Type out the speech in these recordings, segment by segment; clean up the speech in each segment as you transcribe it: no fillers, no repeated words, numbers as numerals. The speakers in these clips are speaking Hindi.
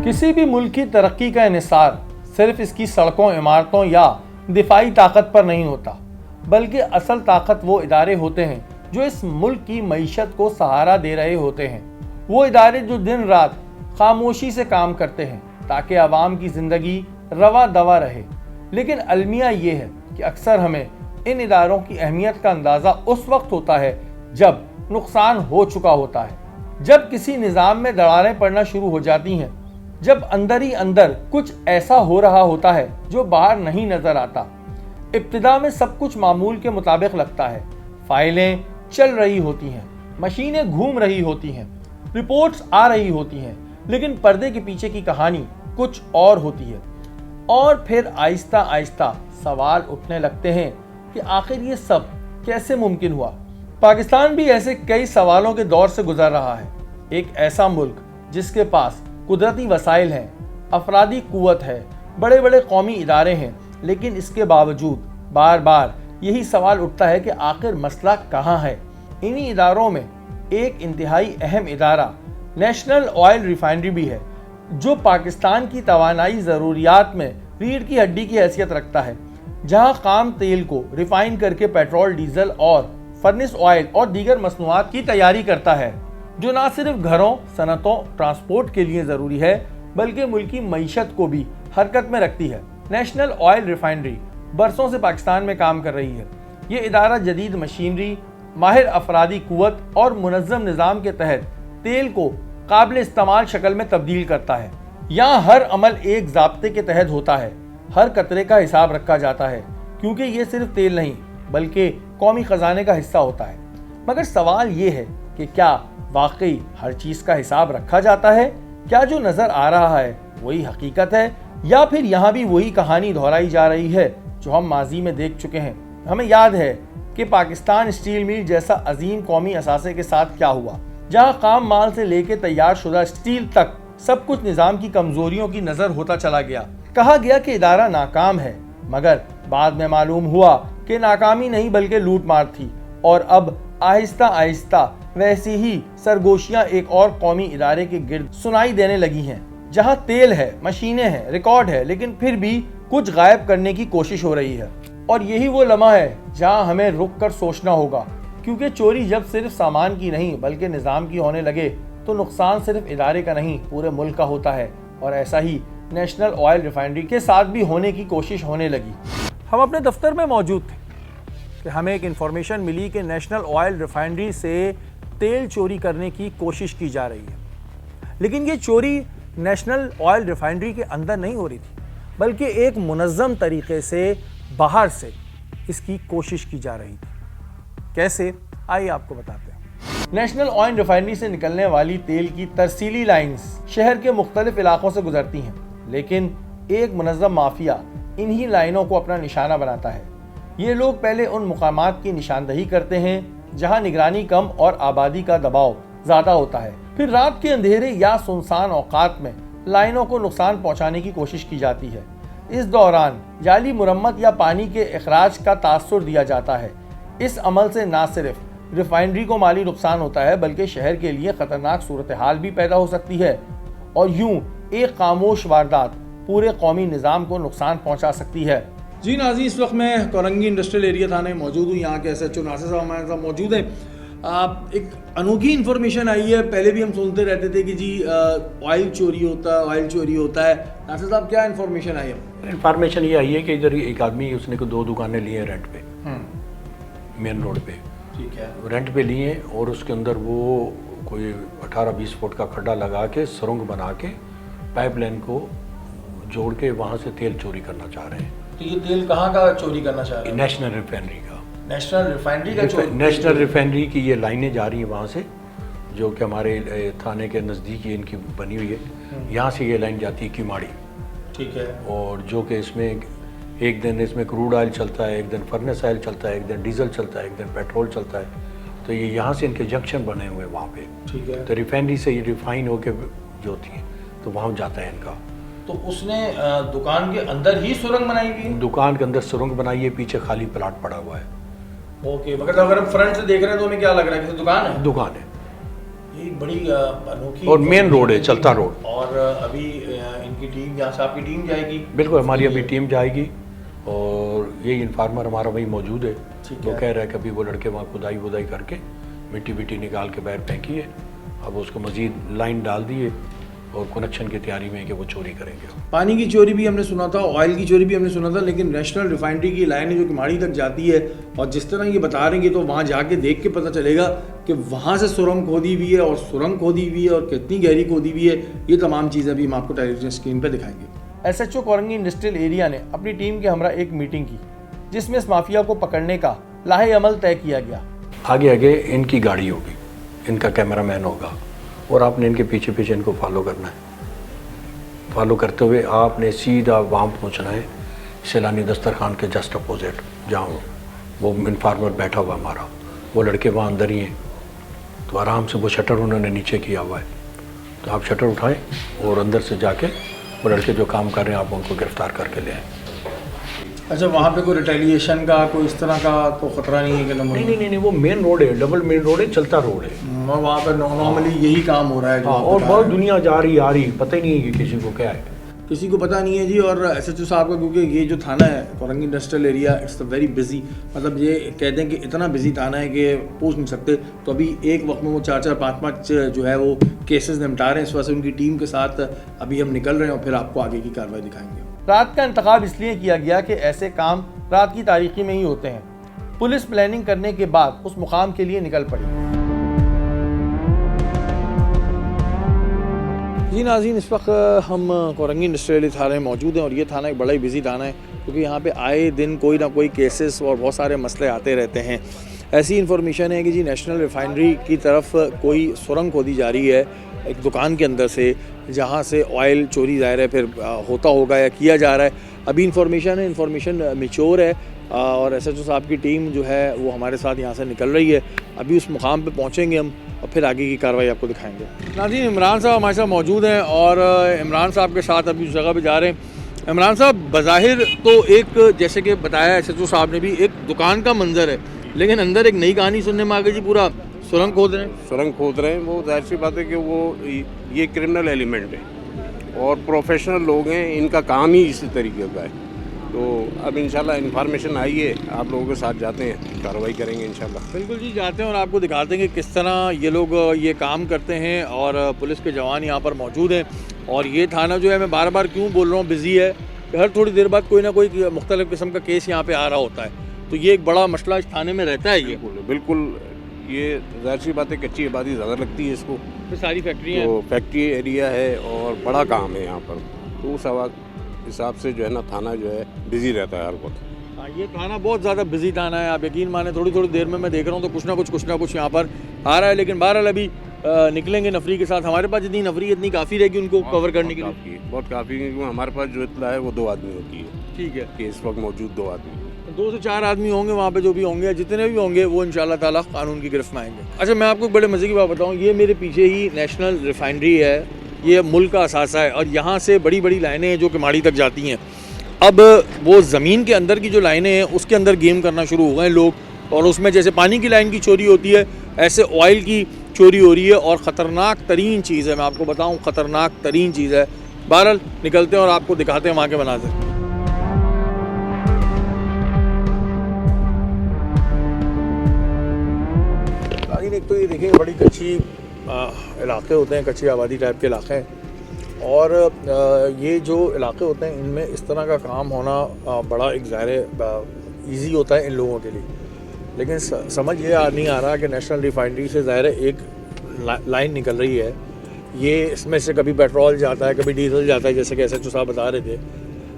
किसी भी मुल्क की तरक्की का इन्हिसार सिर्फ इसकी सड़कों, इमारतों या दिफाई ताकत पर नहीं होता, बल्कि असल ताकत वो इदारे होते हैं जो इस मुल्क की मईशत को सहारा दे रहे होते हैं। वो इदारे जो दिन रात खामोशी से काम करते हैं ताकि आवाम की ज़िंदगी रवा दवा रहे। लेकिन अलमिया ये है कि अक्सर हमें इन इदारों की अहमियत का अंदाज़ा उस वक्त होता है जब नुकसान हो चुका होता है, जब किसी निज़ाम में दरारें पड़ना शुरू हो जाती हैं, जब अंदर ही अंदर कुछ ऐसा हो रहा होता है जो बाहर नहीं नजर आता। इब्तिदा में सब कुछ मामूल के मुताबिक लगता है, फाइलें चल रही होती हैं, मशीनें घूम रही होती हैं, रिपोर्ट्स आ रही होती हैं, लेकिन पर्दे के पीछे की कहानी कुछ और होती है। और फिर आहिस्ता आहिस्ता सवाल उठने लगते हैं कि आखिर ये सब कैसे मुमकिन हुआ। पाकिस्तान भी ऐसे कई सवालों के दौर से गुजर रहा है। एक ऐसा मुल्क जिसके पास कुदरती वसाइल हैं, अफरादी कुव्वत है, बड़े बड़े कौमी इदारे हैं, लेकिन इसके बावजूद बार बार यही सवाल उठता है कि आखिर मसला कहाँ है। इन्हीं इदारों में एक इंतहाई अहम इदारा नेशनल ऑयल रिफाइनरी भी है, जो पाकिस्तान की तवानाई ज़रूरियात में रीढ़ की हड्डी की हैसियत रखता है, जहाँ खाम तेल को रिफाइन करके पेट्रोल, डीजल और फर्नेस ऑयल और दीगर मसनूआत की तैयारी करता है, जो न सिर्फ घरों, सनतों, ट्रांसपोर्ट के लिए ज़रूरी है बल्कि मुल्की मईशत को भी हरकत में रखती है। नेशनल ऑयल रिफाइनरी बरसों से पाकिस्तान में काम कर रही है। ये इदारा जदीद मशीनरी, माहिर अफरादी कुव्वत और मुनज़्ज़म निज़ाम के तहत तेल को काबिल इस्तेमाल शक्ल में तब्दील करता है। यहाँ हर अमल एक ज़ाब्ते के तहत होता है, हर कतरे का हिसाब रखा जाता है, क्योंकि ये सिर्फ तेल नहीं बल्कि कौमी ख़जाने का हिस्सा होता है। मगर सवाल ये है कि क्या वाकई हर चीज़ का हिसाब रखा जाता है? क्या जो नज़र आ रहा है वही हकीकत है, या फिर यहाँ भी वही कहानी दोहराई जा रही है जो हम माजी में देख चुके हैं? हमें याद है कि पाकिस्तान स्टील मिल जैसा अजीम कौमी असासे के साथ क्या हुआ, जहाँ काम माल से लेकर तैयार शुदा स्टील तक सब कुछ निज़ाम की कमजोरियों की नज़र होता चला गया। कहा गया कि इदारा नाकाम है, मगर बाद में मालूम हुआ कि नाकामी नहीं बल्कि लूट मार थी। और अब आहिस्ता आहिस्ता वैसी ही सरगोशियां एक और कौमी इदारे के गिर्द सुनाई देने लगी हैं, जहां तेल है, मशीनें हैं, रिकॉर्ड है, लेकिन फिर भी कुछ गायब करने की कोशिश हो रही है। और यही वो लम्हा है जहां हमें रुक कर सोचना होगा, क्योंकि चोरी जब सिर्फ सामान की नहीं बल्कि निज़ाम की होने लगे तो नुकसान सिर्फ इदारे का नहीं पूरे मुल्क का होता है। और ऐसा ही नेशनल ऑयल रिफाइनरी के साथ भी होने की कोशिश होने लगी। हम अपने दफ्तर में मौजूद थे कि हमें एक इन्फॉर्मेशन मिली कि नेशनल ऑयल रिफाइनरी से तेल चोरी करने की कोशिश की जा रही है। लेकिन ये चोरी नेशनल ऑयल रिफाइनरी के अंदर नहीं हो रही थी, बल्कि एक मुनज़्ज़म तरीके से बाहर से इसकी कोशिश की जा रही थी। कैसे, आइए आपको बताते हैं। नेशनल ऑयल रिफाइनरी से निकलने वाली तेल की तरसीली लाइंस शहर के मुख्तलिफ इलाकों से गुजरती हैं, लेकिन एक मुनज़्ज़म माफिया इन्हीं लाइनों को अपना निशाना बनाता है। ये लोग पहले उन मुकामात की निशानदही करते हैं जहां निगरानी कम और आबादी का दबाव ज़्यादा होता है। फिर रात के अंधेरे या सुनसान औकात में लाइनों को नुकसान पहुंचाने की कोशिश की जाती है। इस दौरान जाली मुरम्मत या पानी के अखराज का तासुर दिया जाता है। इस अमल से न सिर्फ रिफाइनरी को माली नुकसान होता है बल्कि शहर के लिए खतरनाक सूरत हाल भी पैदा हो सकती है, और यूं एक खामोश वारदात पूरे कौमी निज़ाम को नुकसान पहुंचा सकती है। जी नाज़रीन, इस वक्त मैं कोरंगी इंडस्ट्रियल एरिया थाने में मौजूद हूँ। यहाँ के SHO नासिर साहब हमारे साथ मौजूद हैं। एक अनोखी इन्फॉर्मेशन आई है, पहले भी हम सुनते रहते थे कि जी ऑयल चोरी होता है, ऑयल चोरी होता है। नासिर साहब, क्या इन्फॉर्मेशन आई है? इन्फॉर्मेशन ये आई है कि इधर एक आदमी, उसने को 2 दुकानें ली हैं रेंट पे, मेन रोड पे। ठीक है। रेंट पे लिए और उसके अंदर वो कोई 18-20 फुट का खड्डा लगा के सुरंग बना के पाइपलाइन को जोड़ के वहाँ से तेल चोरी करना चाह रहे हैं। तो ये तेल कहाँ का चोरी करना चाह रहे हैं? नेशनल रिफाइनरी का। नेशनल रिफाइनरी का चोरी? नेशनल रिफाइनरी की ये लाइनें जा रही हैं वहाँ से, जो कि हमारे थाने के नज़दीक ही इनकी बनी हुई है। यहाँ से ये लाइन जाती है किमाड़ी। ठीक है। और जो कि इसमें एक दिन इसमें क्रूड ऑयल चलता है, एक दिन फर्नेस ऑयल चलता है, एक दिन डीजल चलता है, एक दिन पेट्रोल चलता है। तो ये यहाँ से इनके जंक्शन बने हुए हैं वहाँ पे। ठीक है। तो रिफाइनरी से ये रिफाइन होके जो होती है तो वहाँ जाता है इनका। तो उसने दुकान के अंदर ही सुरंग बनाई हुई है? दुकान के अंदर सुरंग बनाई है, पीछे खाली प्लाट पड़ा हुआ है। ओके, मगर अगर हम फ्रंट से देख रहे हैं तो हमें क्या लग रहा है कि दुकान है? दुकान है। ये बड़ी अनोखी और मेन रोड है, चलता रोड। और अभी इनकी टीम, यहाँ से आपकी टीम जाएगी? बिल्कुल, हमारी अभी टीम जाएगी और ये इन्फार्मर हमारा वही मौजूद है। वो कह रहा है कि अभी वो लड़के वहाँ खुदाई वुदाई करके मिट्टी विट्टी निकाल के बाहर फेंकी है। अब उसको मजीद लाइन डाल दी है और कनेक्शन की तैयारी में है कि वो चोरी करेंगे। पानी की चोरी भी हमने सुना था, ऑयल की चोरी भी हमने सुना था, लेकिन नेशनल रिफाइनरी की लाइन है जो किमाड़ी तक जाती है, और जिस तरह ये बता रहे हैं तो वहाँ जाके देख के पता चलेगा कि वहाँ से सुरंग खोदी हुई है और सुरंग खोदी हुई है और कितनी गहरी खोदी हुई है। ये तमाम चीज़ें अभी हम आपको टेलीविजन स्क्रीन पर दिखाएंगे। SHO कोरंगी इंडस्ट्रियल एरिया ने अपनी टीम के हमरा एक मीटिंग की, जिसमें इस माफिया को पकड़ने का लाहे अमल तय किया गया। आगे आगे इनकी गाड़ी होगी, इनका कैमरामैन होगा और आपने इनके पीछे पीछे इनको फॉलो करना है। फॉलो करते हुए आपने सीधा वहाँ पहुँचना है, सैलानी दस्तरखान के जस्ट अपोजिट, जहाँ वो इन्फार्मर बैठा हुआ हमारा, वो लड़के वहाँ अंदर ही हैं। तो आराम से वो शटर उन्होंने नीचे किया हुआ है, तो आप शटर उठाएं और अंदर से जाके वो लड़के जो काम कर रहे हैं आप उनको गिरफ्तार करके ले आए। अच्छा, वहाँ पे कोई रिटेलिएशन का कोई इस तरह का तो खतरा नहीं है कि नंबर? नहीं, वो मेन रोड है, डबल मेन रोड है, चलता रोड है। और वहाँ पे नॉर्मली यही काम हो रहा है? हाँ, और बहुत दुनिया जा रही आ रही, पता ही नहीं है कि किसी को क्या है, किसी को पता नहीं है जी। और SHO साहब का, क्योंकि ये जो थाना है Korangi industrial area, it's very busy, मतलब ये कहते हैं कि इतना बिजी थाना है कि पूछ नहीं सकते। तो अभी एक वक्त में वो 4-4, 5-5 जो है वो केसेस निपटा रहे हैं। इस वजह से उनकी टीम के साथ अभी हम निकल रहे हैं और फिर आपको आगे की कार्रवाई दिखाएंगे। रात का इंतखाब इसलिए किया गया कि ऐसे काम रात की तारीकी में ही होते हैं। पुलिस प्लानिंग करने के बाद उस मुकाम के लिए निकल पड़ी। जी नाज़रीन, इस वक्त हम कोरंगी इंडस्ट्रियल थाने में मौजूद हैं और ये थाना एक बड़ा ही बिजी थाना है, क्योंकि यहाँ पे आए दिन कोई ना कोई केसेस और बहुत सारे मसले आते रहते हैं। ऐसी इन्फॉर्मेशन है कि जी नेशनल रिफाइनरी की तरफ कोई सुरंग खोदी जा रही है एक दुकान के अंदर से, जहाँ से ऑयल चोरी ज़ाहिर है फिर होता होगा या किया जा रहा है। अभी इन्फॉर्मेशन मैच्योर है और SHO साहब की टीम जो है वो हमारे साथ यहाँ से निकल रही है। अभी उस मुकाम पे पहुँचेंगे हम और फिर आगे की कार्रवाई आपको दिखाएंगे। नाज़रीन, इमरान साहब हमारे साथ मौजूद हैं और इमरान साहब के साथ अभी उस जगह पे जा रहे हैं। इमरान साहब, बज़ाहिर तो एक, जैसे कि बताया SHO साहब ने भी, एक दुकान का मंजर है, लेकिन अंदर एक नई कहानी सुनने में आ गई जी, पूरा सुरंग खोद रहे हैं। वो जाहिर सी बात है कि वो ये क्रिमिनल एलिमेंट है और प्रोफेशनल लोग हैं, इनका काम ही इसी तरीके का है। तो अब इंशाल्लाह इन्फॉर्मेशन आई है, आप लोगों के साथ जाते हैं, कार्रवाई करेंगे इंशाल्लाह। बिल्कुल जी, जाते हैं और आपको दिखाते हैं कि किस तरह ये लोग ये काम करते हैं और पुलिस के जवान यहाँ पर मौजूद हैं। और ये थाना जो है, मैं बार बार क्यों बोल रहा हूँ बिजी है, कि हर थोड़ी देर बाद कोई ना कोई मुख्तलिफ किस्म का केस यहाँ पे आ रहा होता है, तो ये एक बड़ा मसला इस थाने में रहता है। ये बिल्कुल ये जाहिर सी बात है, कच्ची आबादी ज़्यादा लगती है इसको, फिर सारी फैक्ट्रियाँ, तो फैक्ट्री एरिया है और बड़ा काम है यहाँ पर, तो उस हिसाब से जो है ना थाना जो है बिजी रहता है हर वक्त। हाँ, ये थाना बहुत ज़्यादा बिजी थाना है, आप यकीन माने थोड़ी देर में मैं देख रहा हूँ तो कुछ ना कुछ यहाँ पर आ रहा है। लेकिन बहरहाल अभी निकलेंगे नफरी के साथ, हमारे पास जितनी नफरी इतनी काफ़ी रहेगी उनको कवर करने के लिए, बहुत काफ़ी, क्योंकि हमारे पास जो इतना है वो 2 आदमी होती है। ठीक है, कि इस वक्त मौजूद 2 आदमी, 2 से 4 आदमी होंगे वहाँ पे, जो भी होंगे, जितने भी होंगे वो इंशाल्लाह ताला कानून की गिरफ्त में आएंगे। अच्छा, मैं आपको एक बड़े मज़े की बात बताऊँ, ये मेरे पीछे ही नेशनल रिफाइनरी है, ये मुल्क का असासा है और यहाँ से बड़ी बड़ी लाइनें हैं जो किमाड़ी तक जाती हैं। अब वो ज़मीन के अंदर की जो लाइनें हैं उसके अंदर गेम करना शुरू हो गए लोग, और उसमें जैसे पानी की लाइन की चोरी होती है, ऐसे ऑयल की चोरी हो रही है और ख़तरनाक तरीन चीज़ है, मैं आपको बताऊँ, ख़तरनाक तरीन चीज़ है। बहरहाल निकलते हैं और आपको दिखाते हैं वहाँ के मनाज़िर। एक तो ये देखिए, बड़ी कच्ची इलाके होते हैं, कच्ची आबादी टाइप के इलाके हैं, और ये जो इलाके होते हैं इनमें इस तरह का काम होना बड़ा एक ज़ाहिर ईजी होता है इन लोगों के लिए। लेकिन समझ ये नहीं आ रहा कि नेशनल रिफाइनरी से ज़ाहिर एक लाइन निकल रही है, ये इसमें से कभी पेट्रोल जाता है, कभी डीजल जाता है, जैसे कि SHO साहब बता रहे थे,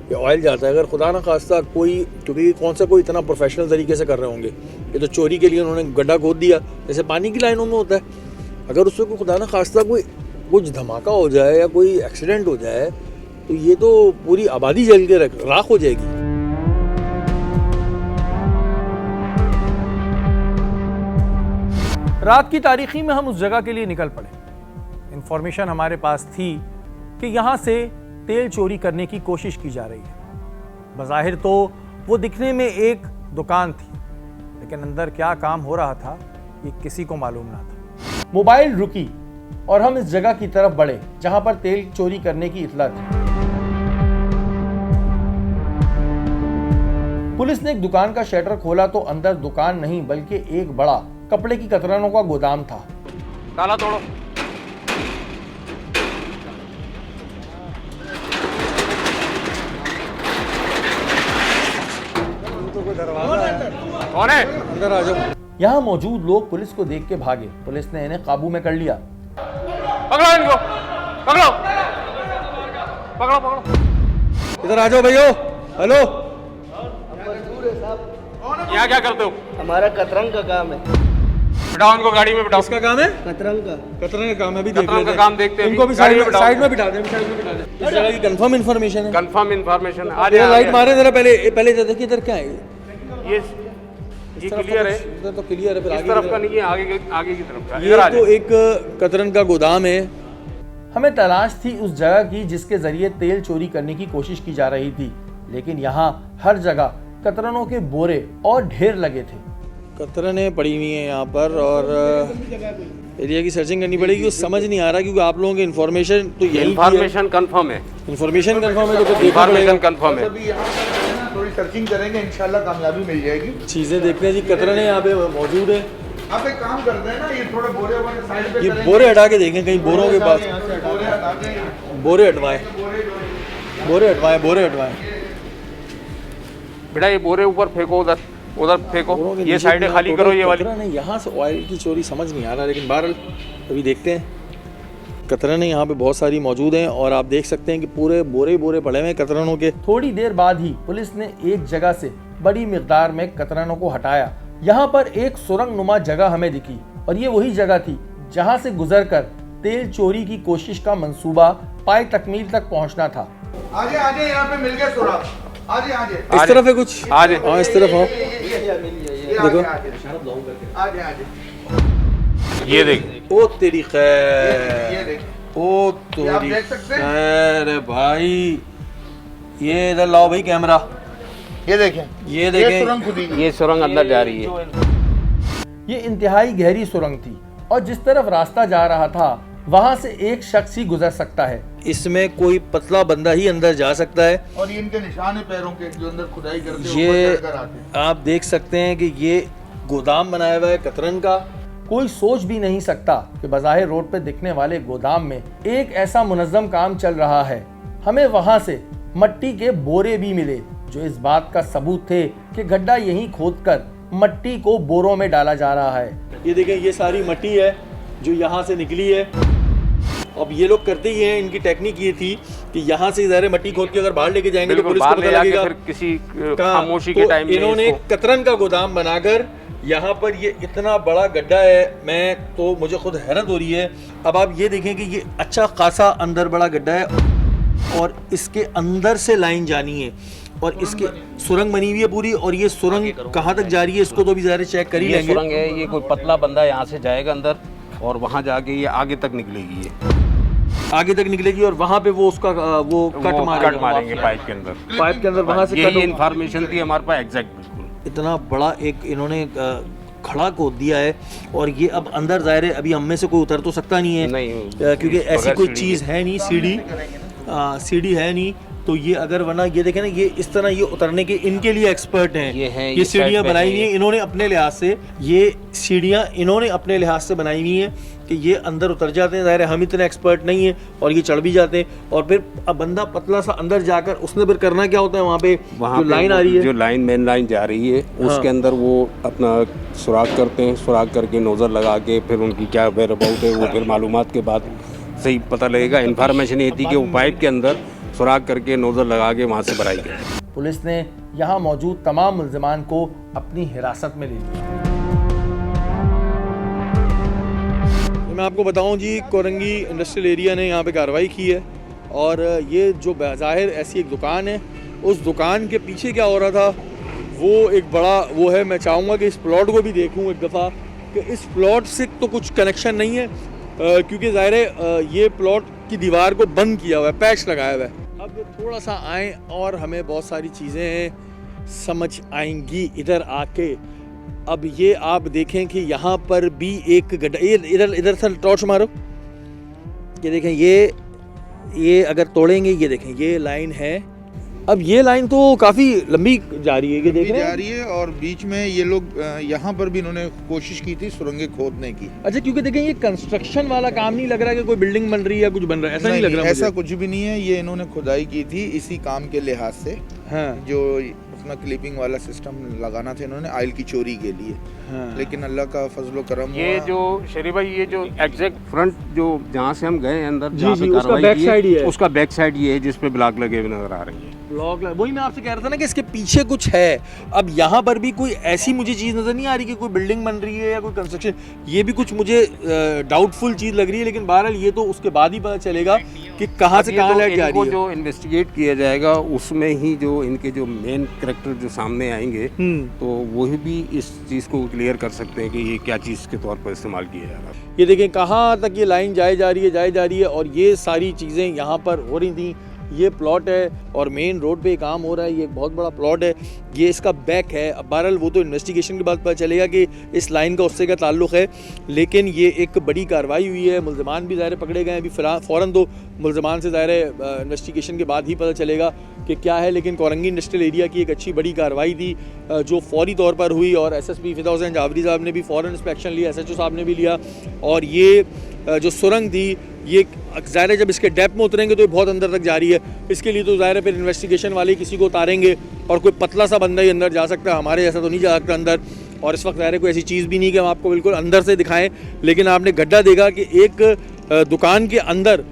ये ऑयल जाता है। अगर खुदा न खास्ता कोई, क्योंकि कौन सा कोई इतना प्रोफेशनल तरीके से कर रहे होंगे, ये तो चोरी के लिए उन्होंने गड्ढा खोद दिया जैसे पानी की लाइनों में होता है। अगर उससे कोई खुदा न खास्ता कोई कुछ धमाका हो जाए या कोई एक्सीडेंट हो जाए तो ये तो पूरी आबादी जल के राख हो जाएगी। रात की तारीखी में हम उस जगह के लिए निकल पड़े। इंफॉर्मेशन हमारे पास थी कि यहाँ से तेल चोरी करने की कोशिश की जा रही है। बज़ाहिर तो वो दिखने में एक दुकान थी, लेकिन अंदर क्या काम हो रहा था ये किसी को मालूम ना था। मोबाइल रुकी और हम इस जगह की तरफ बढ़े जहां पर तेल चोरी करने की इत्तला थी। पुलिस ने एक दुकान का शटर खोला तो अंदर दुकान नहीं बल्कि एक बड़ा कपड़े की कतरनों का गोदाम था। ताला तोड़ो। कौन है? अंदर आ जाओ। यहाँ मौजूद लोग पुलिस को देख के भागे। पुलिस ने इन्हें काबू में कर लिया। पकड़ो इनको, पकड़ो, पकड़ो, पकड़ो। इधर आ जाओ भैया। हेलो, यहाँ क्या करते हो? हमारा कतरंग का काम है। बिठाओ इनको गाड़ी में, बिठाओ। किसका काम है? कतरंग का। कतरन का काम है, अभी देख कतरन लेते का हैं। काम देखते हैं इनको भी अभी। गाड़ी में बिठाओ। साइड में बिठा दें, साइड में बिठा दें। इस जगह की कंफर्म इन्फॉर्मेशन है। Confirm information. आ जरा लाइट जाए। मारे जरा, पहले इधर देखिए इधर क्या है। ये क्लियर है। इधर तो क्लियर है, फिर इस आगे तरफ का नहीं है, आगे की तरफ का। ये इधर आ तो जाओ। एक कतरन का गोदाम है। हमें तलाश थी उस जगह की जिसके जरिए तेल चोरी करने की कोशिश की जा रही थी, लेकिन यहाँ हर जगह कतरनों के बोरे और ढेर लगे थे। कतरनें पड़ी हुई हैं यहाँ पर और एरिया की सर्चिंग करनी पड़ेगी। वो समझ नहीं आ रहा क्योंकि आप लोगों की इन्फॉर्मेशन तो यही इन्फॉर्मेशन कंफर्म है। इन्फॉर्मेशन कंफर्म है तो फिर देखना इन्फॉर्मेशन पड़ेगा। कंफर्म है। अभी यहाँ पर थोड़ी सर्चिंग करेंगे, इंशाल्लाह कामयाबी मिल जाएगी। चीज़ें देखते हैं जी। कतरनें यहाँ पे मौजूद है। आप एक काम करते हैं ना, ये थोड़े बोरे वोरे साइड पे ये करेंगे। बोरे हटा के देखें कहीं बोरों के पास बोरे हटा दें। बोरे हटवाएं, बोरे जो है बोरे हटवाएं, बोरे हटवाएं। बेटा ये बोरे ऊपर फेंको, उधर फेंको। बोरों के ये नीचे साइडें में खाली टोटल करो, ये वाली। कतरन है। यहाँ से ऑयल की चोरी समझ नहीं आ रहा, लेकिन बहरहाल अभी देखते हैं। कतरनें यहाँ पे बहुत सारी मौजूद हैं और आप देख सकते हैं कि पूरे बोरे बोरे पड़े हुए हैं कतरनों के। थोड़ी देर बाद ही पुलिस ने एक जगह से बड़ी मिकदार में कतरनों को हटाया। यहाँ पर एक सुरंग नुमा जगह हमें दिखी और ये वही जगह थी जहाँ से गुजरकर तेल चोरी की कोशिश का मंसूबा पाए तकमील तक पहुँचना था। आजे आजे, यहाँ पे मिल गया सुराग। आजे आजे, इस तरफ है कुछ। आजे। हाँ इस तरफ हो। देखो आजे आजे। ये देख। ओ तेरी ये खैर, देख। ओ आप तेरी देख सकते हैं? खैर है भाई। ये इधर लाओ भाई कैमरा। ये देखें, ये देखें। सुरंग खुदी हुई है। ये सुरंग अंदर जा रही है। ये इंतहाई गहरी सुरंग थी और जिस तरफ रास्ता जा रहा था वहाँ से एक शख्स ही गुजर सकता है। इसमें कोई पतला बंदा ही अंदर जा सकता है। और ये इनके निशान है पैरों के, जो अंदर खुदाई करते हैं, ये ऊपर चढ़कर आते हैं। आप देख सकते हैं कि ये गोदाम बनाया हुआ है कतरन का। कोई सोच भी नहीं सकता कि बज़ाहिर रोड पे दिखने वाले गोदाम में एक ऐसा मुनज़्ज़म काम चल रहा है। हमें वहाँ से मट्टी के बोरे भी मिले जो इस बात का सबूत थे कि गड्ढा यहीं खोदकर मट्टी को बोरों में डाला जा रहा है। ये देखें, ये सारी मट्टी है जो यहाँ से निकली है। अब ये लोग करते ही हैं, इनकी टेक्निक ये थी कि यहाँ से ज़ाहिर मट्टी खोद के अगर बाहर लेके जाएंगे तो पुलिस को पता लगेगा। फिर किसी कहाँ? खामोशी तो के टाइम में इन्होंने कतरन का गोदाम बनाकर यहाँ पर ये इतना बड़ा गड्ढा है, मैं तो मुझे खुद हैरत हो रही है। अब आप ये देखें कि ये अच्छा खासा अंदर बड़ा गड्ढा है और इसके अंदर से लाइन जानी है और इसके सुरंग बनी हुई है पूरी। और ये सुरंग कहाँ तक जा रही है इसको तो भी ज़ाहिर चेक कर ही ये लेंगे। सुरंग है। ये कोई पतला बंदा यहाँ से जाएगा अंदर और वहाँ जाके ये आगे तक निकलेगी। ये आगे तक निकलेगी और वहाँ पे वो उसका वो कट मारेंगे पाइप के अंदर। पाइप के अंदर वहाँ से यही कट इन्फॉर्मेशन थी हमारे पास एग्जैक्ट। बिल्कुल इतना बड़ा एक इन्होंने खड़ा खोद दिया है और ये अब अंदर ज़ाहिर है अभी हम में से कोई उतर तो सकता नहीं है। नहीं, क्योंकि ऐसी बगैर कोई सीढ़ी चीज़ है नहीं, सीढ़ी है नहीं। तो ये अगर वरना ये देखें ना, ये इस तरह ये उतरने के इनके लिए एक्सपर्ट हैं। ये हैं, ये ये सीढ़ियाँ साइड पे बनाई हुई हैं। हैं इन्होंने अपने लिहाज से। ये सीढ़ियाँ इन्होंने अपने लिहाज से बनाई हुई हैं कि ये अंदर उतर जाते हैं। ज़ाहिर है हम इतने एक्सपर्ट नहीं है और ये चढ़ भी जाते हैं। और फिर अब बंदा पतला सा अंदर जाकर उसने फिर करना क्या होता है, वहाँ पे जो लाइन आ रही है, जो लाइन मेन लाइन जा रही है उसके अंदर वो अपना सुराख करते हैं। सुराख करके नोज़र लगा के फिर उनकी क्या वेयर अबाउट है वो फिर मालूमात के बाद सही पता लगेगा। इन्फॉर्मेशन ये थी कि वो पाइप के अंदर सुराख करके नोज़र लगा के वहाँ से भराई गई। पुलिस ने यहाँ मौजूद तमाम मुल्ज़िमान को अपनी हिरासत में ले लिया। मैं आपको बताऊं जी, कोरंगी इंडस्ट्रियल एरिया ने यहाँ पे कार्रवाई की है और ये जो ज़ाहिर ऐसी एक दुकान है, उस दुकान के पीछे क्या हो रहा था वो एक बड़ा वो है। मैं चाहूँगा कि इस प्लॉट को भी देखूँ एक दफ़ा कि इस प्लॉट से तो कुछ कनेक्शन नहीं है क्योंकि ज़ाहिर है ये प्लॉट की दीवार को बंद किया हुआ है, पैच लगाया हुआ है। अब थोड़ा सा आएँ और हमें बहुत सारी चीज़ें समझ आएंगी इधर आके। अब ये आप देखें कि यहाँ पर भी एक गड्ढा, इधर से टॉर्च मारो, ये देखें, ये अगर तोड़ेंगे, ये देखें ये लाइन है। अब ये लाइन तो काफ़ी लंबी जा रही है, ये देख रहे जा हैं। रही है और बीच में ये लोग यहाँ पर भी इन्होंने कोशिश की थी सुरंगें खोदने की। अच्छा, क्योंकि देखें ये कंस्ट्रक्शन वाला काम नहीं लग रहा कि कोई बिल्डिंग बन रही है या कुछ बन रहा है, ऐसा नहीं लग रहा ऐसा मुझे। कुछ भी नहीं है, ये इन्होंने खुदाई की थी इसी काम के लिहाज से। हाँ जो अपना क्लिपिंग वाला सिस्टम लगाना था इन्होंने ऑयल की चोरी के लिए, हाँ। लेकिन अल्लाह का फजलो करम ये हुआ। जो शरीफ भाई, ये जो एग्जैक्ट फ्रंट जो जहाँ से हम गए अंदर, जी, जहाँ जी, पे उसका कार्रवाई बैक की साइड ही है। उसका बैक साइड ये है जिस पे ब्लॉक लगे हुए नजर आ रही है। ब्लॉक वही मैं आपसे कह रहा था ना कि इसके पीछे कुछ है। अब यहाँ पर भी कोई ऐसी मुझे चीज़ नज़र नहीं आ रही कि कोई बिल्डिंग बन रही है या कोई कंस्ट्रक्शन, ये भी कुछ मुझे डाउटफुल चीज़ लग रही है। लेकिन बहरहाल ये तो उसके बाद ही पता चलेगा कि कहाँ से कहाँ लाइट जा रही है। जो इन्वेस्टिगेट किया जाएगा उसमें ही जो इनके जो मेन कैरेक्टर जो सामने आएंगे तो वही भी इस चीज़ को क्लियर कर सकते हैं कि ये क्या चीज़ के तौर पर इस्तेमाल किया जा रहा है। ये देखें कहाँ तक ये लाइन जाए जा रही है और ये सारी चीज़ें यहाँ पर हो रही थी। ये प्लॉट है और मेन रोड पे काम हो रहा है, ये बहुत बड़ा प्लॉट है, ये इसका बैक है। अब बहरहाल वो तो इन्वेस्टिगेशन के बाद पता चलेगा कि इस लाइन का उससे क्या ताल्लुक़ है, लेकिन ये एक बड़ी कार्रवाई हुई है। मुल्ज़िमान भी ज़ाहिर पकड़े गए हैं। अभी फ़ौरन तो मुल्ज़िमान से ज़ाहिर इन्वेस्टिगेशन के बाद ही पता चलेगा कि क्या है, लेकिन कोरंगी इंडस्ट्रियल एरिया की एक अच्छी बड़ी कार्रवाई थी जो फौरी तौर पर हुई और SSP फिदा हुसैन जावरी साहब ने भी फ़ौरन इंस्पेक्शन लिया, SHO साहब ने भी लिया। और ये जो सुरंग थी, ये ज़ाहिर है जब इसके डेप्थ में उतरेंगे तो ये बहुत अंदर तक जा रही है। इसके लिए तो ज़ाहिर है फिर इन्वेस्टिगेशन वाले किसी को उतारेंगे और कोई पतला सा बंदा ही अंदर जा सकता है, हमारे जैसा तो नहीं जा सकता अंदर। और इस वक्त ज़ाहिर है कोई ऐसी चीज़ भी नहीं कि हम आपको बिल्कुल अंदर से दिखाएं, लेकिन आपने गड्ढा देखा कि एक दुकान के अंदर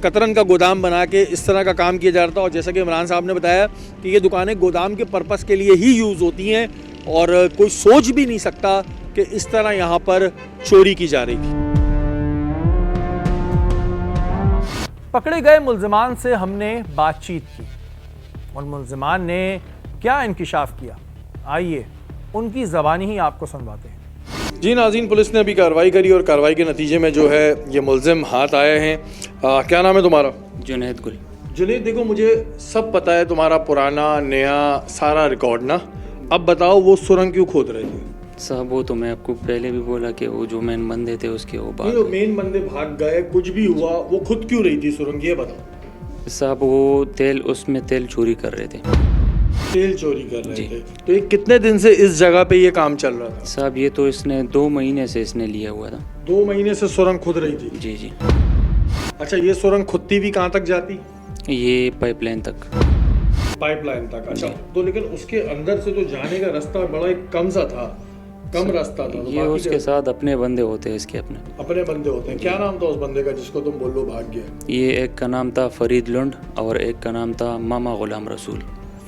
कतरन का गोदाम बना के इस तरह का काम किया जा रहा था। और जैसा कि इमरान साहब ने बताया कि ये दुकानें गोदाम के पर्पस के लिए ही यूज़ होती हैं और कोई सोच भी नहीं सकता कि इस तरह यहाँ पर चोरी की जा रही थी। पकड़े गए मुल्ज़िमान से हमने बातचीत की और मुल्ज़िमान ने क्या इंकिशाफ किया, आइए उनकी ज़बानी ही आपको सुनवाते हैं। जी नाज़रीन, पुलिस ने अभी कार्रवाई करी और कार्रवाई के नतीजे में जो है ये मुल्ज़िम हाथ आए हैं। क्या नाम है तुम्हारा? जुनैद गुल। जुनैद, देखो मुझे सब पता है तुम्हारा पुराना नया सारा रिकॉर्ड ना, अब बताओ वो सुरंग क्यों खोद रहे थे? साहब वो तो मैं आपको पहले भी बोला कि वो जो मेन बंदे थे उसके वो नहीं, बात, मेन बंदे भाग गए, कुछ भी हुआ, वो खुद क्यों रही थी सुरंग, ये बताओ। साहब वो तेल, उसमें तेल चोरी कर रहे थे। तेल चोरी कर रहे थे। तो ये कितने दिन से इस जगह पे ये काम चल रहा था? साहब ये तो इसने 2 महीने से इसने लिया हुआ था। 2 महीने से सुरंग खुद रही थी? जी जी। अच्छा, ये सुरंग खुदती भी कहाँ तक जाती? ये पाइपलाइन तक। पाइपलाइन तक। अच्छा, तो लेकिन उसके अंदर से तो जाने का रास्ता बड़ा एक कम सा था, कम रास्ता था। तो ये बाकी उसके साथ अपने बंदे होते हैं, इसके अपने बंदे होते हैं। क्या नाम था उस बंदे का जिसको तुम बोलो भाग गया? ये एक का नाम था फरीद लुंड और एक का नाम था मामा गुलाम रसूल।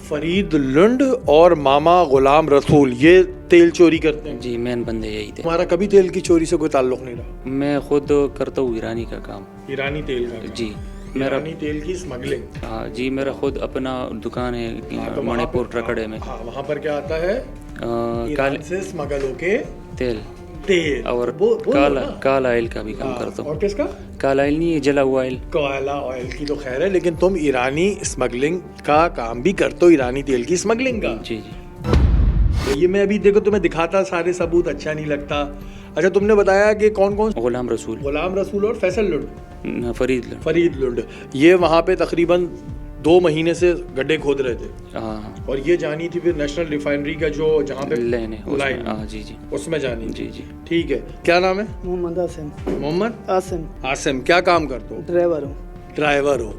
फरीद लुंड और मामा गुलाम रसूल, ये तेल चोरी करते हैं? जी, मेन बंदे यही थे। तुम्हारा कभी तेल की चोरी से कोई ताल्लुक नहीं रहा? मैं खुद करता हूँ ईरानी का काम। ईरानी तेल का काम? जी, मेरा ईरानी तेल की स्मगलिंग? हाँ जी, मेरा खुद अपना दुकान है तो वहाँ मणिपुर पे- ट्रकड़े में। हाँ, वहाँ पर क्या आता है? ईरान काल से स्मगल होके तेल तेल और बोलो काला ना। काला ऑयल का भी काम हाँ, करता हूँ। और किसका? काला ऑयल नहीं, जला हुआ ऑयल। कोयला ऑयल की तो खैर है, लेकिन तुम ईरानी स्मगलिंग का काम भी करते हो, ईरानी तेल की स्मगलिंग का? जी जी। तो ये मैं अभी देखो तुम्हें दिखाता सारे सबूत, अच्छा नहीं लगता। अच्छा, तुमने बताया कि कौन कौन? गुलाम रसूल, गुलाम रसूल और फैसल लुंड, फरीद लुंड। फरीद लुंड, ये वहाँ पे तकरीबन 2 महीने से गड्ढे खोद रहे थे। हाँ, और ये जानी थी फिर नेशनल रिफाइनरी का जो जहाँ पे लाइन है उसमें। लाइन, हाँ जी जी उसमें जानी थी। जी जी। ठीक है, क्या नाम है? मोहम्मद आसिम। मोहम्मद आसिम, आसिम, क्या काम करते हो? ड्राइवर हूँ। ड्राइवर हो।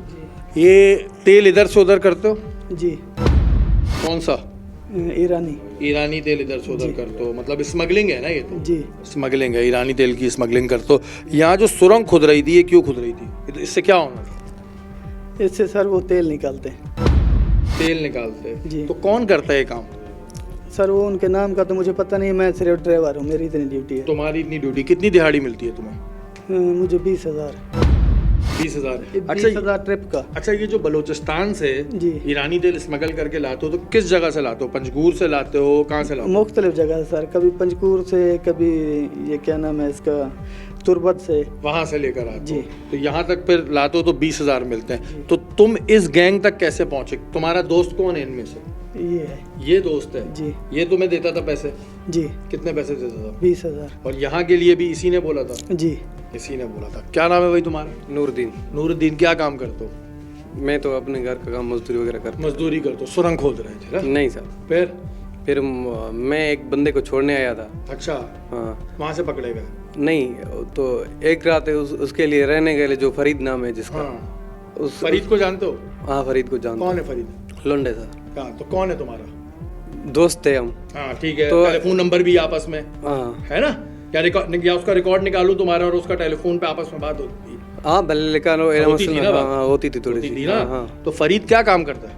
ये तेल इधर से उधर करते हो? जी। कौन सा? ईरानी। ईरानी तेल इधर से उधर करते हो, मतलब स्मगलिंग है ना ये तो? जी। स्मगलिंग है, ईरानी तेल की स्मगलिंग करते हो। यहाँ जो सुरंग खुद रही थी, ये क्यों खुद रही थी? तो इससे क्या होना था? इससे सर वो तेल निकालते हैं। तेल निकालते हैं। जी। तो कौन करता है ये काम? सर वो उनके नाम का तो मुझे पता नहीं, मैं सिर्फ ड्राइवर हूँ, मेरी इतनी ड्यूटी है। तुम्हारी इतनी ड्यूटी, कितनी दिहाड़ी मिलती है तुम्हें? मुझे 20,000। 20,000। 20,000 ट्रिप का। अच्छा, ये जो बलूचिस्तान से जी। ईरानी तेल स्मगल करके लाते हो तो किस जगह से लाते हो? पंजगूर से लाते हो, कहाँ से लाते हो? मुख्तलिफ जगह से सर, कभी पंजकूर से, कभी ये क्या नाम है इसका, तुरबत से। वहां से लेकर आते हो? जी। तो यहाँ तक फिर लाते हो तो 20,000 मिलते हैं। तो तुम इस गैंग तक कैसे पहुंचे? तुम्हारा दोस्त कौन है इनमें से? ये है। ये दोस्त है? जी। ये तुम्हें देता था पैसे? जी। कितने पैसे देता था? 20,000। और यहाँ के लिए भी इसी ने बोला था? जी। इसी ने बोला था। क्या नाम है भाई तुम्हारा? नूरुद्दीन। नूरुद्दीन, क्या काम करते हो? मैं तो अपने घर का काम मजदूरी वगैरह करता मजदूरी करते हो? सुरंग खोद रहे थे ना? हूँ। नहीं सर, फिर मैं एक बंदे को छोड़ने आया था। अच्छा, हाँ। वहाँ से पकड़े गए? नहीं, तो एक रात उसके लिए रहने गए, जो फरीद नाम है जिसका। हाँ। उस फरीद को जानते हो? हाँ, फरीद को जानता कौन है फरीद? हूँ। लोंडे सर। हाँ, तो कौन है तुम्हारा दोस्त थे हम। हाँ ठीक है, तो- टेलीफोन नंबर भी आपस में हाँ है ना? या उसका रिकॉर्ड निकालूं तुम्हारा और उसका, टेलीफोन पे आपस में बात होती थी? हाँ, भले लेकिन होती थी ना बात? हाँ, होती थी थोड़ी होती सी। थी ना? हाँ, तो फरीद क्या काम करता है?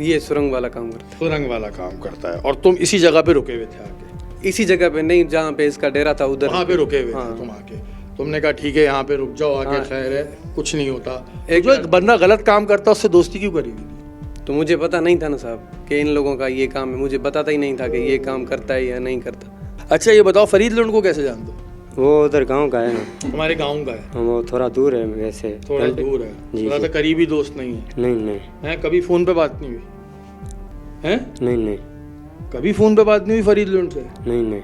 ये सुरंग वाला काम करता सुरंग वाला काम करता है। और तुम इसी जगह पे रुके हुए थे आके? है। इसी जगह पे नहीं, जहाँ पे इसका डेरा था उधर। वहाँ पे रुके हुए थे हाँ। तुम आके? तुमने कहा ठीक है यहाँ पे रुक जाओ आके, हाँ। खैर है, कुछ नहीं होता। एक जो एक बंदा गलत काम करता है उससे दोस्ती क्यों करी हुई थी? तो मुझे पता नहीं था ना साहब कि इन लोगों का ये काम है, मुझे बताता ही नहीं था कि ये काम करता है या नहीं करता। अच्छा ये बताओ, फरीद लोन को कैसे जानते हो? वो उधर गांव का है ना। हमारे गाँव का है? वो थोड़ा दूर है वैसे। थोड़ा दूर है, जी, थोड़ा जी। सा करीबी दोस्त नहीं है? नहीं नहीं है? कभी फोन पे बात नहीं हुई है? नहीं नहीं कभी फोन पे बात नहीं हुई फरीद लोन से? नहीं नहीं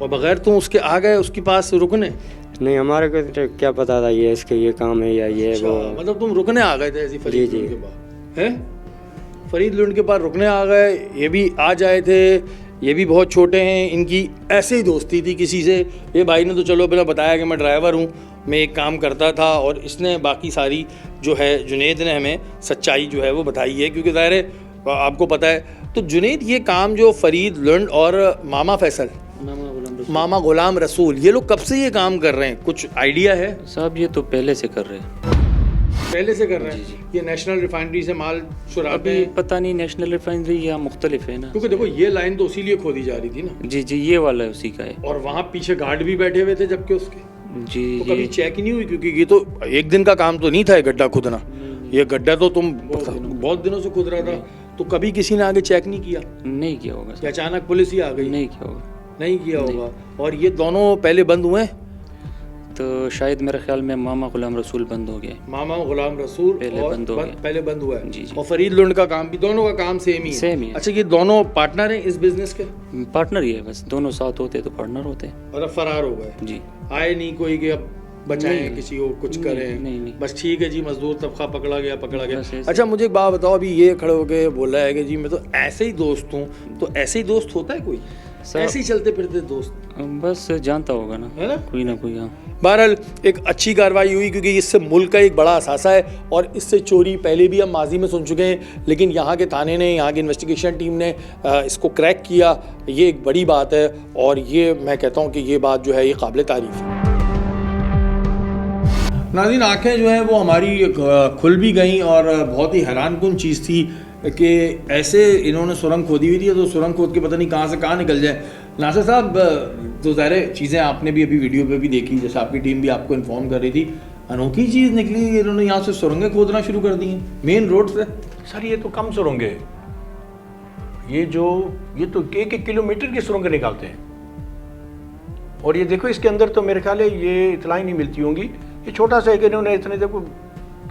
और बगैर तुम उसके आ गए उसके पास रुकने? नहीं, हमारे को तो क्या पता था ये इसके ये काम है या ये अच्छा, वो। मतलब तुम रुकने आ गए थे ऐसी फरीद जी, लुंड जी। के पास? हैं? फरीद लुंड के पास रुकने आ गए, ये भी आ जाए थे, ये भी बहुत छोटे हैं, इनकी ऐसे ही दोस्ती थी किसी से। ये भाई ने तो चलो पहले बताया कि मैं ड्राइवर हूँ, मैं एक काम करता था, और इसने बाकी सारी जो है जुनेद ने हमें सच्चाई जो है वो बताई है, क्योंकि ज़ाहिर है आपको पता है। तो जुनेद, ये काम जो फरीद लुंड और मामा फैसल, मामा गुलाम रसूल, ये लोग कब से ये काम कर रहे हैं, कुछ आइडिया है? साहब ये तो पहले से कर रहे हैं। पहले से कर रहे हैं? ये नेशनल रिफाइनरी से माल चुराते अभी हैं? पता नहीं नेशनल रिफाइनरी या मुख्तलिफ है ना। क्योंकि देखो ये लाइन तो उसी लिए खोदी जा रही थी ना। जी जी, ये वाला है उसी का है। और वहाँ पीछे गार्ड भी बैठे हुए थे जबकि उसके, जी तो कभी चेक ही नहीं हुई? क्योंकि ये तो एक दिन का काम तो नहीं था ये गड्ढा खुदना, ये गड्ढा तो तुम बहुत दिनों से खुद रहा था, तो कभी किसी ने आगे चेक नहीं किया? नहीं किया होगा या अचानक पुलिस ही आ गई? नहीं किया होगा। नहीं किया होगा। और ये दोनों पहले बंद हुए? तो शायद मेरे ख्याल में मामा गुलाम रसूल बंद हो गया। मामा गुलाम रसूल पहले और बंद हो गया। पहले बंद हुआ है। जी, जी। और फरीद लुंड का काम भी, दोनों का काम सेम ही है? सेम ही है। अच्छा, ये दोनों पार्टनर हैं इस बिजनेस के? पार्टनर ही है, बस दोनों साथ होते तो पार्टनर होते। और अब फरार हो गए? जी। आए नहीं कोई कि अब बचाएं नहीं, किसी को, कुछ नहीं, करें? नहीं। बस ठीक है जी, मजदूर तबका पकड़ा गया बस ऐसे। अच्छा मुझे एक बात बताओ, अभी ये खड़े होके बोला है कि जी मैं तो ऐसे ही दोस्त हूँ, तो ऐसे ही दोस्त होता है कोई? ऐसे ही चलते फिरते दोस्त? बस जानता होगा ना, है ना? कोई ना कोई। हाँ, बहरहाल एक अच्छी कार्रवाई हुई, क्योंकि इससे मुल्क का एक बड़ा असासा है, और इससे चोरी पहले भी हम माजी में सुन चुके हैं, लेकिन यहाँ के थाने ने, यहाँ की इन्वेस्टिगेशन टीम ने इसको क्रैक किया, ये एक बड़ी बात है। और ये मैं कहता हूँ कि ये बात जो है ये काबिल तारीफ है। नाज़रीन, आँखें जो हैं वो हमारी खुल भी गई, और बहुत ही हैरानकुन चीज़ थी कि ऐसे इन्होंने सुरंग खोदी हुई थी, तो सुरंग खोद के पता नहीं कहाँ से कहाँ निकल जाए। नासिर साहब, तो ज़ाहिर चीज़ें आपने भी अभी वीडियो पे भी देखी, जैसे आपकी टीम भी आपको इन्फॉर्म कर रही थी, अनोखी चीज़ निकली, इन्होंने यहाँ से सुरंगें खोदना शुरू कर दी हैं मेन रोड से। सर ये तो कम सुरंगे, ये तो 1-1 किलोमीटर की सुरंगें निकालते हैं। और ये देखो इसके अंदर तो मेरे ख्याल है ये इतलाई नहीं मिलती होंगी, ये छोटा सा है कि इन्होंने इतने, देखो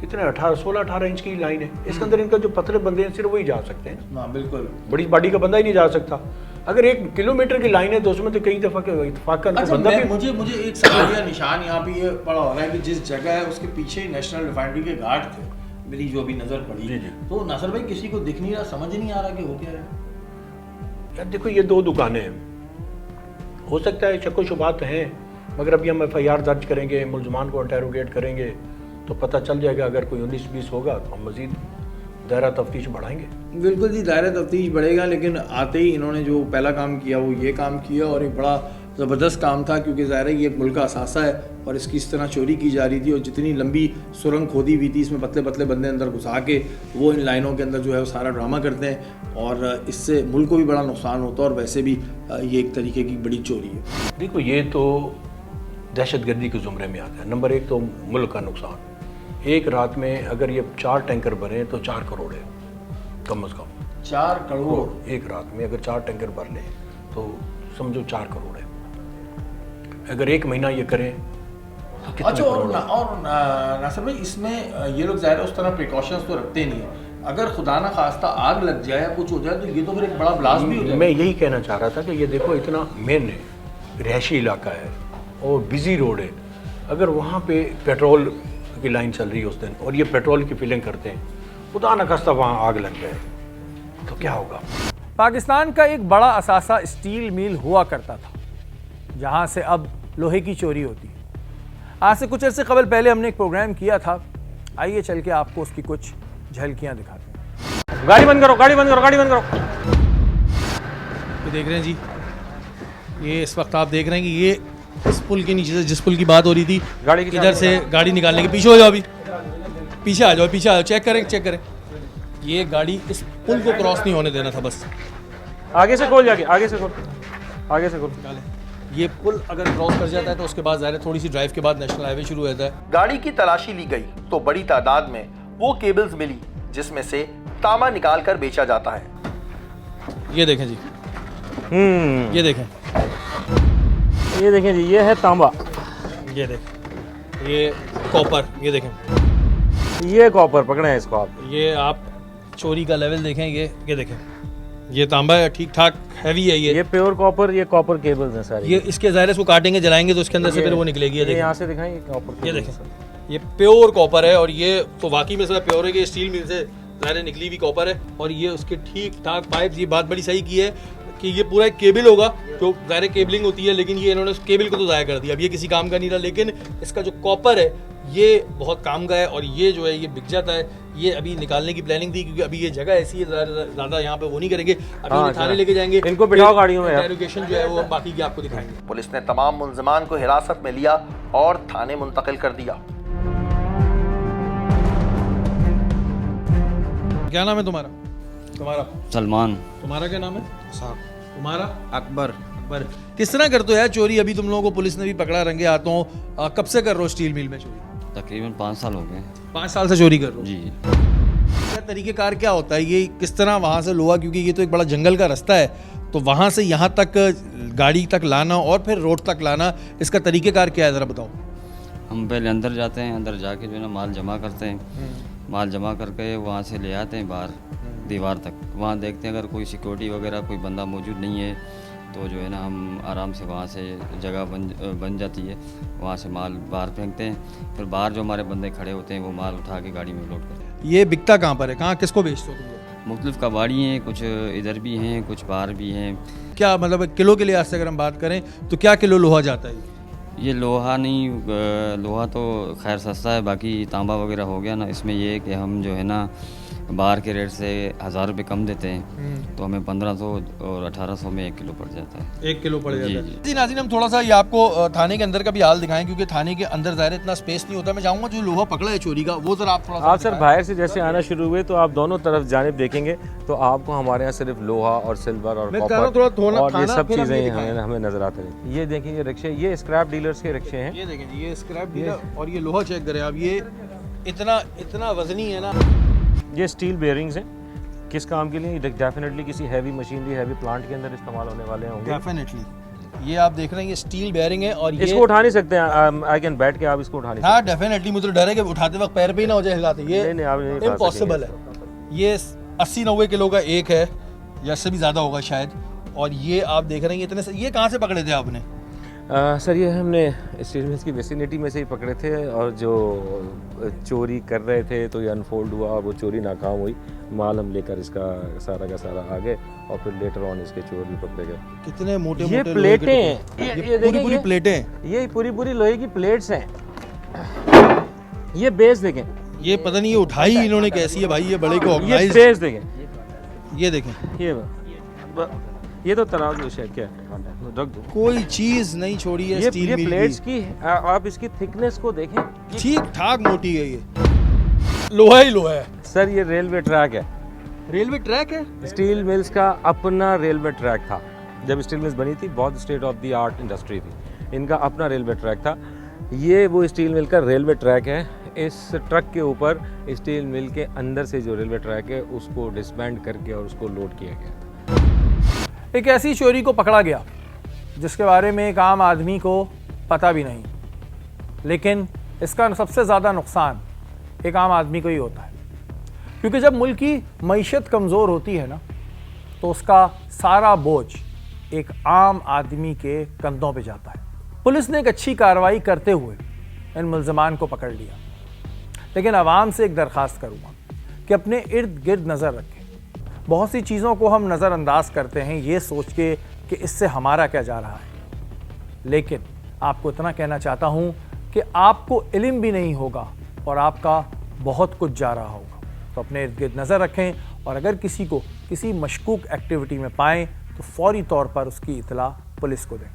कितने 16-18 इंच की लाइन है, इसके अंदर इनका जो पतले बंदे हैं सिर्फ वही जा सकते हैं। हाँ बिल्कुल, बड़ी बॉडी का बंदा ही नहीं जा सकता। अगर 1 किलोमीटर की लाइन है तो उसमें तो कई दफ़ा इत्तेफाक बंदा भी। मुझे एक सवालिया निशान यहाँ पे ये पड़ा हो रहा है कि जिस जगह है उसके पीछे ही नेशनल रिफाइनरी के गार्ड थे, मेरी जो अभी नज़र पड़ी। जी, जी। तो नासिर भाई, किसी को दिख नहीं रहा, समझ ही नहीं आ रहा कि हो क्या है। यार देखो ये 2 दुकानें हैं, हो सकता है शक व शुबात हैं, मगर अभी हम FIR दर्ज करेंगे, मुलजमान को इंटेरोगेट करेंगे तो पता चल जाएगा। अगर कोई 19-20 होगा तो हम मज़ीद दायरा तफ्तीश बढ़ाएंगे। बिल्कुल जी, दायरा तफ्तीश बढ़ेगा, लेकिन आते ही इन्होंने जो पहला काम किया वो ये काम किया, और एक बड़ा ज़बरदस्त काम था, क्योंकि ज़ाहिर है ये एक मुल्क का असासा है, और इसकी इस तरह चोरी की जा रही थी, और जितनी लंबी सुरंग खोदी हुई थी इसमें पतले पतले बंदे अंदर घुसा के वो इन लाइनों के अंदर जो है वो सारा ड्रामा करते हैं, और इससे मुल्क को भी बड़ा नुकसान होता है, और वैसे भी ये एक तरीके की बड़ी चोरी है। देखो ये तो दहशतगर्दी के ज़ुमरे में आता है। नंबर 1 तो मुल्क का नुकसान, एक रात में अगर ये 4 टैंकर भरें तो 4 करोड़ है कम अज़ कम। 4 करोड़ एक रात में अगर 4 टैंकर भर लें तो समझो 4 करोड़ है। अगर 1 महीना ये करें तो कितने अच्छा, करोड़ है? और नासिर भाई, इसमें ये लोग ज़ाहिर उस तरह प्रिकॉशंस तो रखते नहीं है, अगर खुदा ना खास्ता आग लग जाए या कुछ हो जाए तो ये तो फिर एक बड़ा ब्लास्ट भी हो जाए। मैं यही कहना चाह रहा था कि ये देखो इतना मेन है, रिहायशी इलाका है और बिजी रोड है, अगर वहाँ पे पेट्रोल की लाइन चल रही है उस दिन और ये पेट्रोल की फिलिंग करते हैं, खुदा न खास्ता वहाँ आग लग जाए तो क्या होगा? पाकिस्तान का एक बड़ा असासा स्टील मिल हुआ करता था, जहां से अब लोहे की चोरी होती है। आज से कुछ अर्से कबल पहले हमने एक प्रोग्राम किया था, आइए चल के आपको उसकी कुछ झलकियां दिखाते हैं। गाड़ी बंद करो, गाड़ी बंद करो, गाड़ी बंद करो। ये देख रहे हैं जी, ये इस वक्त आप देख रहे हैं कि ये इस पुल के नीचे से, जिस पुल की बात हो रही थी, गाड़ी की इधर से गाड़ी निकालने के पीछे हो जाओ, अभी पीछे आ जाओ, पीछे आ जाओ, चेक करें। ये गाड़ी इस पुल को क्रॉस नहीं होने देना था, बस आगे से खोल, जाके आगे से खोल, आगे से खोल। ये पुल अगर क्रॉस कर जाता है तो उसके बाद ज़ाहिर है थोड़ी सी ड्राइव के बाद नेशनल हाईवे शुरू हो जाता है। गाड़ी की तलाशी ली गई तो बड़ी तादाद में वो केबल्स मिली जिसमें से तांबा निकाल कर बेचा जाता है। ये देखें जी, ये देखें जी, ये है तांबा, ये देखें, ये कॉपर, ये देखें, ये कॉपर पकड़े हैं इसको आप। ये आप चोरी का लेवल देखें, ये देखें, ये तांबा है, ठीक ठाक हैवी है ये प्योर कॉपर, ये कॉपर केबल्स हैं सारे। ये इसके ज़ाहिर है इसको काटेंगे, जलाएंगे तो इसके अंदर से फिर वो निकलेगी। ये यहाँ से दिखाएं, ये कॉपर, ये देखें, ये प्योर कॉपर है और ये तो वाकई में प्योर है कि स्टील मिल से ज़ाहिर निकली हुई कॉपर है। और ये उसके ठीक ठाक पाइप, ये बात बड़ी सही की है कि ये पूरा एक केबल होगा, जो ज़ाहिर केबलिंग होती है, लेकिन ये इन्होंने उस केबल को तो ज़ाया कर दिया। अब ये किसी काम का नहीं रहा, लेकिन इसका जो कॉपर है ये बहुत काम का है और ये जो है ये बिक जाता है। ये अभी निकालने की प्लानिंग थी क्योंकि अभी ये जगह ऐसी है, ज़्यादा यहाँ पे वो नहीं करेंगे, अभी थाने लेके जाएंगे, इनको बिठाओ गाड़ियों में। इंटेरोगेशन जो है वो बाकी की आपको दिखाएंगे। पुलिस ने तमाम मुलजिमान को हिरासत में लिया और थाने मुंतकिल कर दिया। क्या नाम है तुम्हारा? सलमान। तुम्हारा क्या नाम है? तुम्हारा? अकबर। किस तरह करते हो यार चोरी? अभी तुम लोगों को पुलिस ने भी पकड़ा रंगे हाथों, कब से कर रहे हो स्टील मिल में चोरी? तकरीबन 5 साल हो गए। 5 साल से चोरी कर रहे हो जी। क्या तरीक़ेकार क्या होता है? ये किस तरह वहाँ से लोहा, क्योंकि ये तो एक बड़ा जंगल का रास्ता है, तो वहाँ से यहाँ तक गाड़ी तक लाना और फिर रोड तक लाना, इसका तरीक़ेकार क्या है ज़रा बताओ। हम पहले अंदर जाते हैं, अंदर जाके जो है ना माल जमा करते हैं, माल जमा करके वहाँ से ले आते हैं बाहर दीवार तक। वहाँ देखते हैं अगर कोई सिक्योरिटी वगैरह कोई बंदा मौजूद नहीं है तो जो है ना हम आराम से वहाँ से जगह बन जाती है, वहाँ से माल बाहर फेंकते हैं। फिर बाहर जो हमारे बंदे खड़े होते हैं वो माल उठा के गाड़ी में लोड करते हैं। ये बिकता कहाँ पर है? कहाँ किसको बेचते हो तुम लोग? मुख्तलिफ कबाड़ी हैं, कुछ इधर भी हैं, कुछ बाहर भी हैं। क्या मतलब किलो के लिहाज से अगर हम बात करें तो क्या किलो लोहा जाता है? ये लोहा नहीं, लोहा तो खैर सस्ता है, बाकी तांबा वगैरह हो गया ना, इसमें ये है कि हम जो है ना बाहर के रेट से 1000 रुपये कम देते हैं, तो हमें 1500 और 1800 में 1 किलो पड़ जाता है। 1 किलो पड़ जाता है। जी। जी नाज़रीन, हम थोड़ा सा ये आपको थाने के अंदर का भी हाल दिखाएं, क्योंकि थाने के अंदर ज़ाहिर इतना स्पेस नहीं होता। मैं चाहूँगा जो लोहा पकड़ा है चोरी का वो ज़रा आप थोड़ा सा। आप सर बाहर से जैसे आना शुरू हुए तो आप दोनों तरफ जानिब देखेंगे तो आपको हमारे यहाँ सिर्फ लोहा और सिल्वर और कॉपर और ये सब चीज़ें हमें नजर आते हैं। ये देखें, ये रिक्शे, ये स्क्रैप डीलर्स के रिक्शे हैं। ये देखें, ये स्क्रैप डीलर, और ये लोहा चेक करें आप, ये इतना वजनी है ना। ये स्टील बेयरिंग्स हैं, किस काम के लिए? डेफिनेटली किसी हैवी मशीनरी, हैवी प्लांट के अंदर इस्तेमाल होने वाले होंगे। डेफिनेटली ये आप देख रहे हैं, ये स्टील बेयरिंग है और ये इसको उठा नहीं सकते हैं। आई कैन बैठ के आप इसको उठा नहीं सकते। हाँ डेफिनेटली, मुझे तो डर है कि उठाते वक्त पैर पे ही ना हो जाए हिलाते। ये नहीं, इम्पॉसिबल है। ये 80-90 किलो का एक है या इससे भी ज़्यादा होगा शायद। और ये आप देख रहे हैं इतने, ये कहाँ से पकड़े थे आपने? सर ये हमने स्टील मिल्स की वेसिनिटी में से ही पकड़े थे और जो चोरी कर रहे थे तो ये अनफोल्ड हुआ और वो चोरी नाकाम हुई। माल हम लेकर इसका सारा का सारा आ गए और फिर लेटर ऑन इसके चोर भी पकड़े गए। कितने मोटे ये प्लेटें हैं, ये पूरी प्लेटें हैं, ये पूरी लोहे की प्लेट्स हैं। ये बेस देखें, ये पता नहीं ये उठाई इन्होंने कैसी है भाई, ये बड़े को ये बेस देखें, ये देखें, ये तो तराजू है, क्या रख दो, कोई चीज नहीं छोड़ी है स्टील मिल प्लेट्स की। आप इसकी थिकनेस को देखें, ठीक ठाक मोटी है, ये लोहा ही लोहा है। सर ये रेलवे ट्रैक है। रेलवे ट्रैक है? स्टील मिल्स का अपना रेलवे ट्रैक था। जब स्टील मिल्स बनी थी बहुत state of the art industry थी, इनका अपना रेलवे ट्रैक था। ये वो स्टील मिल का रेलवे ट्रैक है। इस ट्रक के ऊपर स्टील मिल के अंदर से जो रेलवे ट्रैक है उसको डिसबैंड करके और उसको लोड किया गया था। एक ऐसी चोरी को पकड़ा गया जिसके बारे में एक आम आदमी को पता भी नहीं, लेकिन इसका सबसे ज़्यादा नुकसान एक आम आदमी को ही होता है, क्योंकि जब मुल्क की मईशत कमज़ोर होती है ना तो उसका सारा बोझ एक आम आदमी के कंधों पे जाता है। पुलिस ने एक अच्छी कार्रवाई करते हुए इन मुल्ज़िमान को पकड़ लिया। लेकिन आवाम से एक दरख्वास्त करूँगा कि अपने इर्द गिर्द नज़र रखें। बहुत सी चीज़ों को हम नज़रअंदाज करते हैं ये सोच के कि इससे हमारा क्या जा रहा है, लेकिन आपको इतना कहना चाहता हूँ कि आपको इल्म भी नहीं होगा और आपका बहुत कुछ जा रहा होगा। तो अपने इर्द गिर्द नज़र रखें और अगर किसी को किसी मशकूक एक्टिविटी में पाएँ तो फौरी तौर पर उसकी इतला पुलिस को दें।